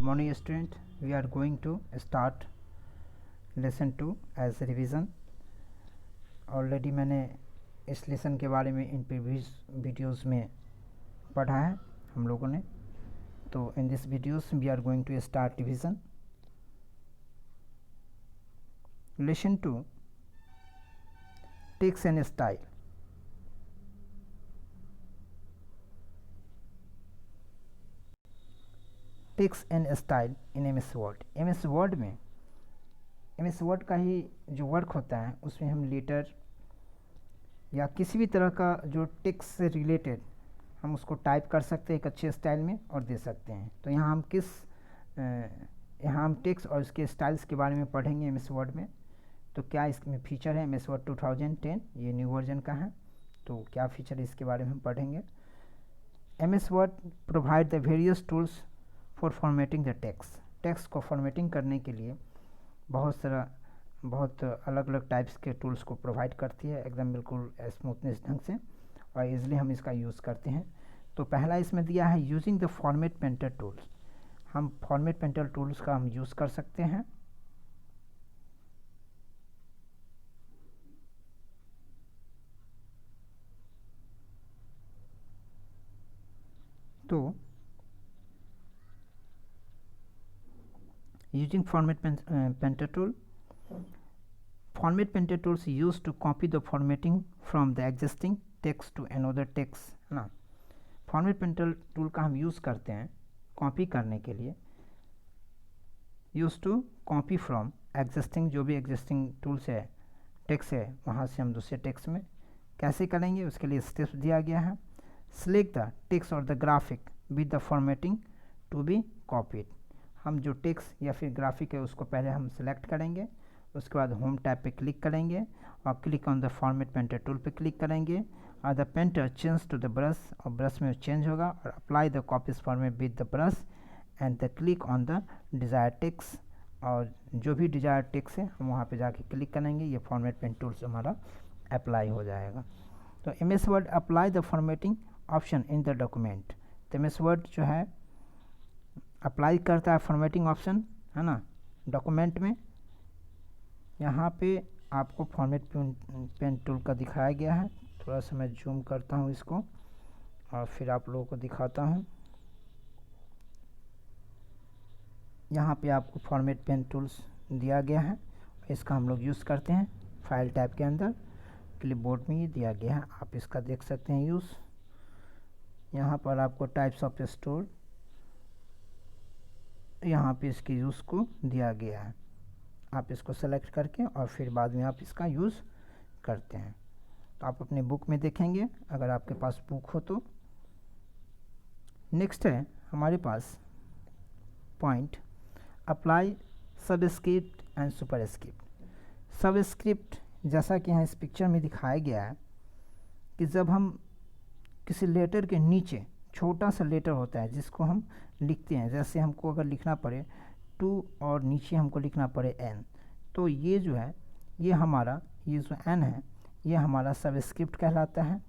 morning student, we are going to start lesson 2 as revision. Already मैंने इस lesson के बारे में इन प्रीवियस वीडियोस में पढ़ा है हम लोगों ने. तो in this videos we are going to start revision. Lesson 2 text and style. Text and style in M S Word. M S Word में एम एस वर्ड का ही जो वर्क होता है उसमें हम लेटर या किसी भी तरह का जो टेक्स्ट से रिलेटेड हम उसको टाइप कर सकते हैं एक अच्छे स्टाइल में और दे सकते हैं. तो यहाँ हम टेक्स्ट और उसके स्टाइल्स के बारे में पढ़ेंगे एम एस वर्ड में. तो क्या इसमें फीचर है एम एस वर्ड 2010, ये न्यू वर्जन का है. तो क्या फीचर है इसके बारे में हम पढ़ेंगे. M S Word provide the various tools for formatting the text. Text को फॉर्मेटिंग करने के लिए बहुत अलग अलग टाइप्स के टूल्स को प्रोवाइड करती है, एकदम बिल्कुल स्मूथनेस ढंग से, और इजीली हम इसका यूज़ करते हैं. तो पहला इसमें दिया है using the format painter tools. हम फॉर्मेट पेंटर टूल्स का हम यूज़ कर सकते हैं. तो using format painter tool. Format painter tools used to copy the formatting from the existing text to another text, है ना. फॉर्मेट पेंटर टूल का हम यूज़ करते हैं कॉपी करने के लिए. Use to copy from existing, जो भी एग्जिस्टिंग टूल्स है टेक्स्ट है वहाँ से हम दूसरे टेक्स्ट में कैसे करेंगे उसके लिए स्टेप्स दिया गया है. सिलेक्ट द टेक्स्ट और the graphic with the formatting to be copied. हम जो टेक्स्ट या फिर ग्राफिक है उसको पहले हम सेलेक्ट करेंगे, उसके बाद होम टैब पे क्लिक करेंगे और click on the format painter tool पे क्लिक करेंगे और the painter change to the brush, और ब्रश में चेंज होगा, और apply the copies format with the brush and the click on the desire text. और जो भी डिज़ायर टेक्स्ट है हम वहाँ पे जाके क्लिक करेंगे, ये फॉर्मेट पेंटर टूल से हमारा अप्लाई हो जाएगा. तो M S Word apply the formatting option in the document. तो एम एस वर्ड जो है अप्लाई करता है फॉर्मेटिंग ऑप्शन, है ना, डॉक्यूमेंट में. यहाँ पे आपको फॉर्मेट पेन टूल का दिखाया गया है. थोड़ा सा मैं जूम करता हूँ इसको और फिर आप लोगों को दिखाता हूँ. यहाँ पे आपको फॉर्मेट पेन टूल्स दिया गया है, इसका हम लोग यूज़ करते हैं फाइल टैब के अंदर. क्लिपबोर्ड में ये दिया गया है, आप इसका देख सकते हैं यूज़. यहाँ पर आपको टाइप्स ऑफ स्टोर, यहाँ पे इसके यूज़ को दिया गया है. आप इसको सेलेक्ट करके और फिर बाद में आप इसका यूज़ करते हैं. तो आप अपने बुक में देखेंगे अगर आपके पास बुक हो तो. नेक्स्ट है हमारे पास point apply subscript and superscript. Subscript जैसा कि यहाँ इस पिक्चर में दिखाया गया है कि जब हम किसी लेटर के नीचे छोटा सा लेटर होता है जिसको हम लिखते हैं, जैसे हमको अगर लिखना पड़े 2 और नीचे हमको लिखना पड़े n, तो ये जो है ये जो n है ये हमारा सबस्क्रिप्ट कहलाता है.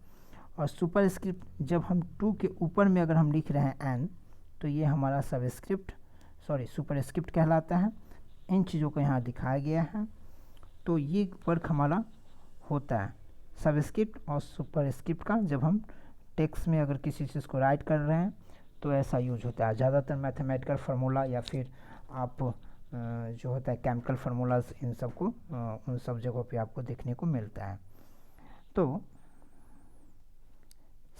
और सुपरस्क्रिप्ट जब हम 2 के ऊपर में अगर हम लिख रहे हैं n, तो ये हमारा सुपरस्क्रिप्ट कहलाता है. इन चीज़ों को यहाँ दिखाया गया है. तो ये वर्क हमारा होता है सबस्क्रिप्ट और सुपरस्क्रिप्ट का. जब हम टेक्स्ट में अगर किसी चीज़ को राइट कर रहे हैं तो ऐसा यूज होता है. ज़्यादातर मैथमेटिकल फार्मूला या फिर आप जो होता है केमिकल फार्मूलाज, इन सब को उन सब जगहों पे आपको देखने को मिलता है. तो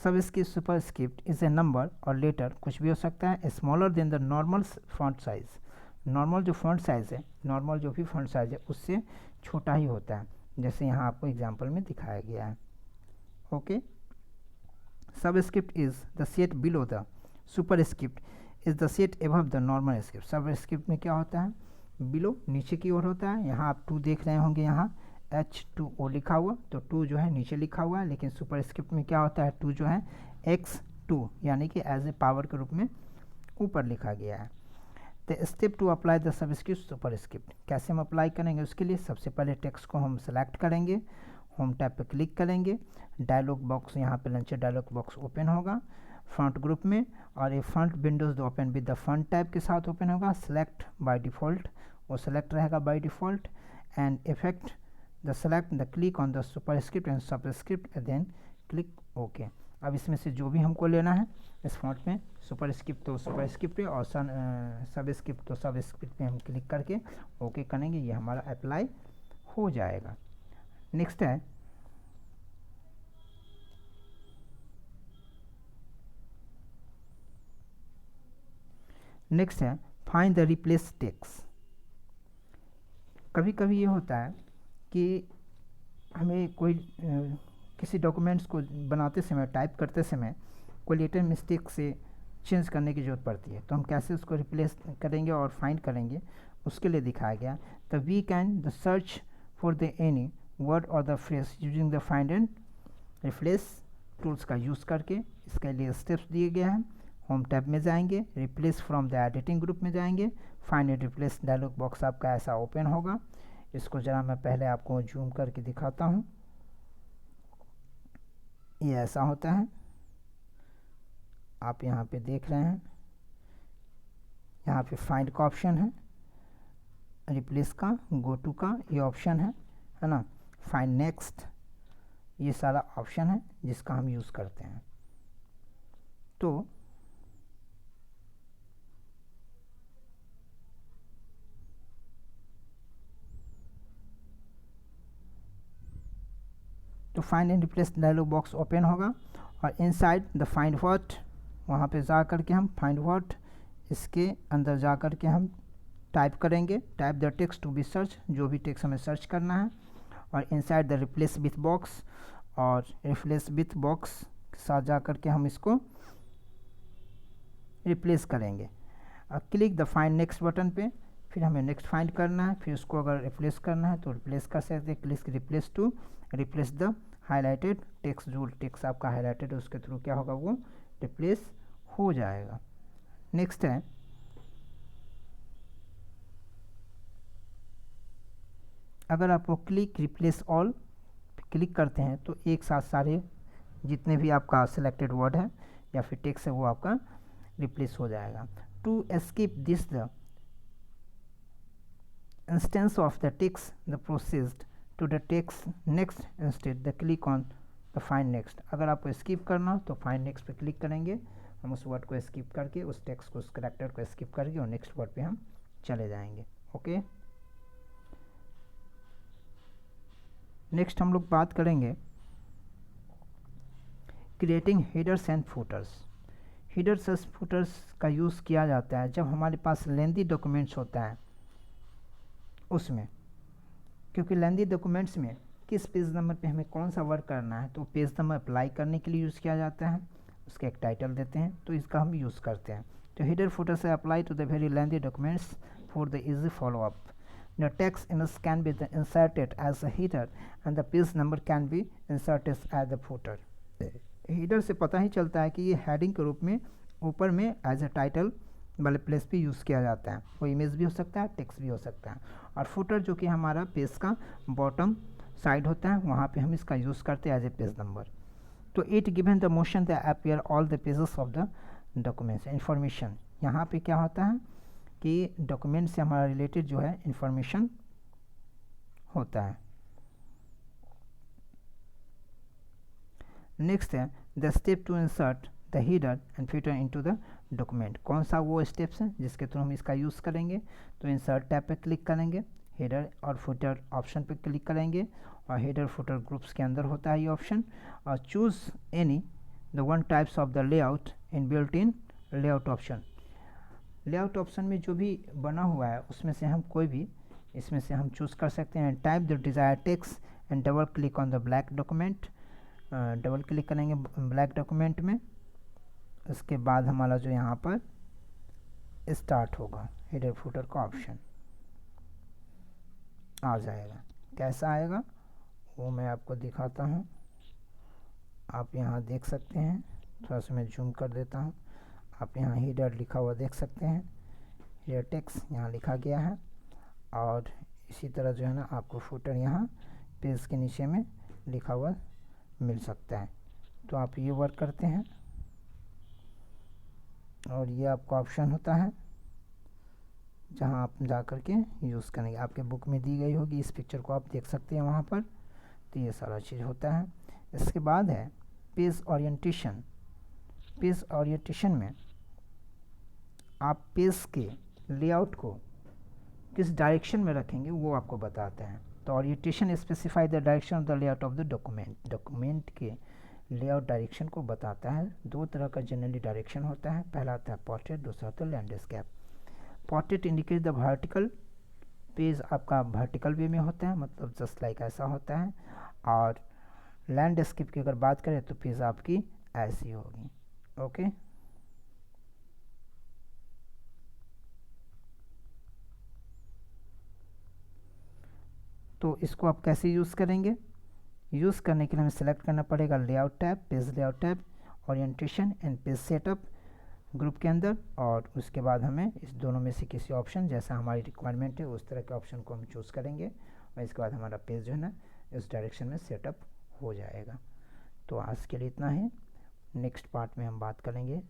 subscript superscript is a number और लेटर, कुछ भी हो सकता है, smaller than the normal font size. Normal जो फॉन्ट साइज़ है, नॉर्मल जो भी फॉन्ट साइज़ है उससे छोटा ही होता है, जैसे यहाँ आपको एग्जाम्पल में दिखाया गया है. Okay. Subscript is the set below the superscript is the set above the normal script. Subscript में क्या होता है, बिलो नीचे की ओर होता है. यहाँ आप 2 देख रहे होंगे, यहाँ H2O लिखा हुआ, तो 2 जो है नीचे लिखा हुआ है. लेकिन सुपरस्क्रिप्ट में क्या होता है, 2 जो है X2 यानी कि एज ए पावर के रूप में ऊपर लिखा गया है. The step to apply the subscript superscript. कैसे हम अप्लाई करेंगे उसके लिए सबसे पहले टेक्स्ट को हम सेलेक्ट करेंगे, होम टैब पे क्लिक करेंगे, डायलॉग बॉक्स यहाँ पे लंचर डायलॉग बॉक्स ओपन होगा फ्रंट ग्रुप में, और ये front windows open with the front tab के साथ ओपन होगा। सेलेक्ट बाय डिफ़ॉल्ट, वो सेलेक्ट रहेगा by default. And effect the select the click on the superscript and subscript then click okay. अब इसमें से जो भी हमको लेना है इस फॉन्ट में, सुपरस्क्रिप्ट तो सुपरस्क्रिप्ट पे और सबस्क्रिप्ट तो सबस्क्रिप्ट पे हम क्लिक करके ओके करेंगे, ये हमारा अप्लाई हो जाएगा। नेक्स्ट है फाइंड द रिप्लेस टेक्स्ट। कभी कभी ये होता है कि हमें कोई किसी डॉक्यूमेंट्स को बनाते समय, टाइप करते समय कोई लेटर मिस्टेक से चेंज करने की ज़रूरत पड़ती है, तो हम कैसे उसको रिप्लेस करेंगे और फाइंड करेंगे, उसके लिए दिखाया गया। तो we can the search for the any word और the phrase using the find and replace tools का यूज़ करके। इसके लिए स्टेप्स दिए गए हैं। होम टैब में जाएंगे, replace from the editing group में जाएंगे, find and replace dialog box आपका ऐसा ओपन होगा। इसको ज़रा मैं पहले आपको जूम करके दिखाता हूँ। ये ऐसा होता है, आप यहाँ पे देख रहे हैं। यहाँ पे फाइंड का ऑप्शन है, रिप्लेस का, गो टू का ये ऑप्शन है ना, फाइंड नेक्स्ट, ये सारा ऑप्शन है जिसका हम यूज़ करते हैं। तो find and replace dialog box open होगा, और इनसाइड द फाइंड वर्ड, वहाँ पे जा कर के हम फाइंड वर्ड, इसके अंदर जा कर के हम टाइप करेंगे, type the text to be search, जो भी टेक्स्ट हमें सर्च करना है। और inside the replace with box, और रिप्लेस विथ बॉक्स के साथ जा कर के हम इसको रिप्लेस करेंगे। और click the find next button पे, फिर हमें नेक्स्ट फाइंड करना है, फिर उसको अगर रिप्लेस करना है तो रिप्लेस कर सकते हैं। Click replace to replace the highlighted text, जो टेक्स्ट आपका हाईलाइटेड है उसके थ्रू क्या होगा, वो रिप्लेस हो जाएगा। नेक्स्ट है अगर आप वो क्लिक रिप्लेस ऑल क्लिक करते हैं तो एक साथ सारे जितने भी आपका सिलेक्टेड वर्ड है या फिर टेक्स्ट है वो आपका रिप्लेस हो जाएगा। To escape this the instance of the text the processed to the text next instead the click on the find next. अगर आपको स्किप करना हो तो फाइंड नेक्स्ट पे क्लिक करेंगे, हम उस वर्ड को स्किप करके, उस टेक्स्ट को, उस कैरेक्टर को स्किप करके और नेक्स्ट वर्ड पे हम चले जाएंगे। ओके, नेक्स्ट हम लोग बात करेंगे creating headers and putters. Headers and putters का यूज़ किया जाता है जब हमारे पास लेंदी डॉक्यूमेंट्स होता है उसमें, क्योंकि लेंदी डॉक्यूमेंट्स में किस पेज नंबर पे हमें कौन सा वर्क करना है तो पेज नंबर अप्लाई करने के लिए यूज़ किया जाता है, उसका एक टाइटल देते हैं, तो इसका हम यूज़ करते हैं। तो हेडर फुटर से apply to the very lengthy documents for the easy follow up. The text in this can be inserted as a header and the page number can be inserted as a footer. header से पता ही चलता है कि ये heading के रूप में ऊपर में एज ए टाइटल वाले प्लेस पे यूज़ किया जाता है। वो इमेज भी हो सकता है, टेक्स्ट भी हो सकता है। और फुटर जो कि हमारा पेज का बॉटम साइड होता है, वहाँ पे हम इसका यूज़ करते हैं एज ए पेज नंबर। तो it given the motion the appear all the pages of the documents information. यहाँ पे क्या होता है कि डॉक्यूमेंट से हमारा रिलेटेड जो है इंफॉर्मेशन होता है। नेक्स्ट है the step to insert the header and footer into the document. कौन सा वो स्टेप्स हैं जिसके थ्रू हम इसका यूज़ करेंगे, तो इंसर्ट टैब पे क्लिक करेंगे, हेडर और फुटर ऑप्शन पे क्लिक करेंगे, और हेडर फुटर ग्रुप्स के अंदर होता है ये ऑप्शन। और choose any the one types of the layout in built in layout option. Layout option में जो भी बना हुआ है उसमें से हम कोई भी इसमें से हम चूज़ कर सकते हैं। Type the desire text and double click on the black document. Double click करेंगे ब्लैक डॉक्यूमेंट में, उसके बाद हमारा जो यहाँ पर स्टार्ट होगा हेडर फुटर का ऑप्शन आ जाएगा। कैसा आएगा वो मैं आपको दिखाता हूँ, आप यहाँ देख सकते हैं। थोड़ा सा मैं जूम कर देता हूँ, आप यहाँ हेडर लिखा हुआ देख सकते हैं, हेडर टेक्स्ट यहाँ लिखा गया है, और इसी तरह जो है ना आपको फुटर यहाँ पेज के नीचे में लिखा हुआ मिल सकता है। तो आप ये वर्क करते हैं, और ये आपका ऑप्शन होता है जहाँ आप जा कर के यूज़ करेंगे। आपके बुक में दी गई होगी, इस पिक्चर को आप देख सकते हैं वहाँ पर। तो ये सारा चीज़ होता है। इसके बाद है पेज ओरिएंटेशन। पेज ओरिएंटेशन में आप पेज के लेआउट को किस डायरेक्शन में रखेंगे वो आपको बताते हैं। तो orientation specify the direction of the layout of the document. Document के लेआउट डायरेक्शन को बताता है। दो तरह का जनरली डायरेक्शन होता है, पहला आता है पोर्ट्रेट, दूसरा होता है landscape. Portrait indicate the vertical, page आपका वर्टिकल वे में होता है, मतलब जस्ट लाइक ऐसा होता है। और लैंडस्केप की अगर बात करें तो पेज आपकी ऐसी होगी। ओके, तो इसको आप कैसे यूज़ करेंगे? यूज़ करने के लिए हमें सेलेक्ट करना पड़ेगा layout tab, page layout tab, orientation and page setup group के अंदर। और उसके बाद हमें इस दोनों में से किसी ऑप्शन, जैसा हमारी रिक्वायरमेंट है उस तरह के ऑप्शन को हम चूज़ करेंगे, और इसके बाद हमारा पेज जो है ना इस डायरेक्शन में सेटअप हो जाएगा। तो आज के लिए इतना है। नेक्स्ट पार्ट में हम बात करेंगे